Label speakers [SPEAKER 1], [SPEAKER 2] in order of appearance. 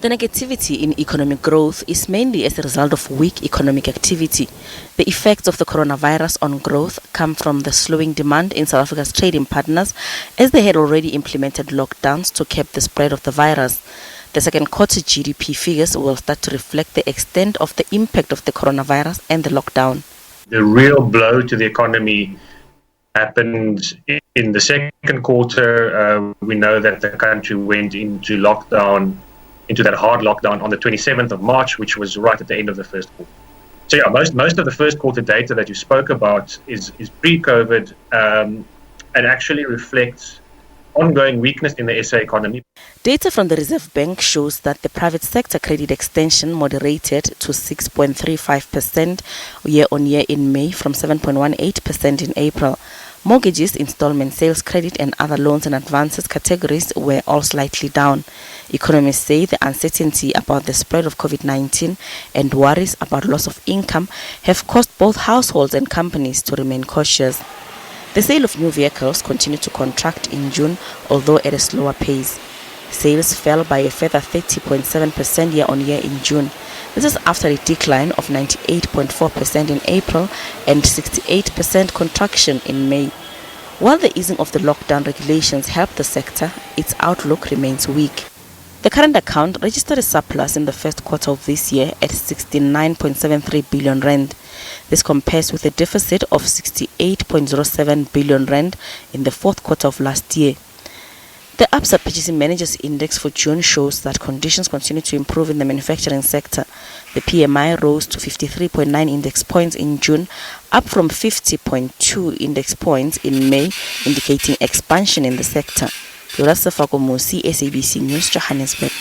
[SPEAKER 1] The negativity in economic growth is mainly as a result of weak economic activity. The effects of the coronavirus on growth come from the slowing demand in South Africa's trading partners, as they had already implemented lockdowns to curb the spread of the virus. The second quarter GDP figures will start to reflect the extent of the impact of the coronavirus and the lockdown.
[SPEAKER 2] The real blow to the economy happened in the second quarter. We know that the country went into lockdown, into that hard lockdown on the 27th of March, which was right at the end of the first quarter. So yeah, most of the first quarter data that you spoke about is pre-COVID and actually reflects ongoing weakness in the SA economy.
[SPEAKER 1] Data from the Reserve Bank shows that the private sector credit extension moderated to 6.35% year-on-year in May from 7.18% in April. Mortgages, installment sales credit and other loans and advances categories were all slightly down. Economists say the uncertainty about the spread of COVID-19 and worries about loss of income have caused both households and companies to remain cautious. The sale of new vehicles continued to contract in June, although at a slower pace. Sales fell by a further 30.7% year-on-year in June. This is after a decline of 98.4% in April and 68% contraction in May. While the easing of the lockdown regulations helped the sector, its outlook remains weak. The current account registered a surplus in the first quarter of this year at 69.73 billion rand. This compares with a deficit of 68.07 billion rand in the fourth quarter of last year. The Absa Purchasing Managers Index for June shows that conditions continue to improve in the manufacturing sector. The PMI rose to 53.9 index points in June, up from 50.2 index points in May, indicating expansion in the sector. Yorasafa Komusi, SABC News, Johannesburg.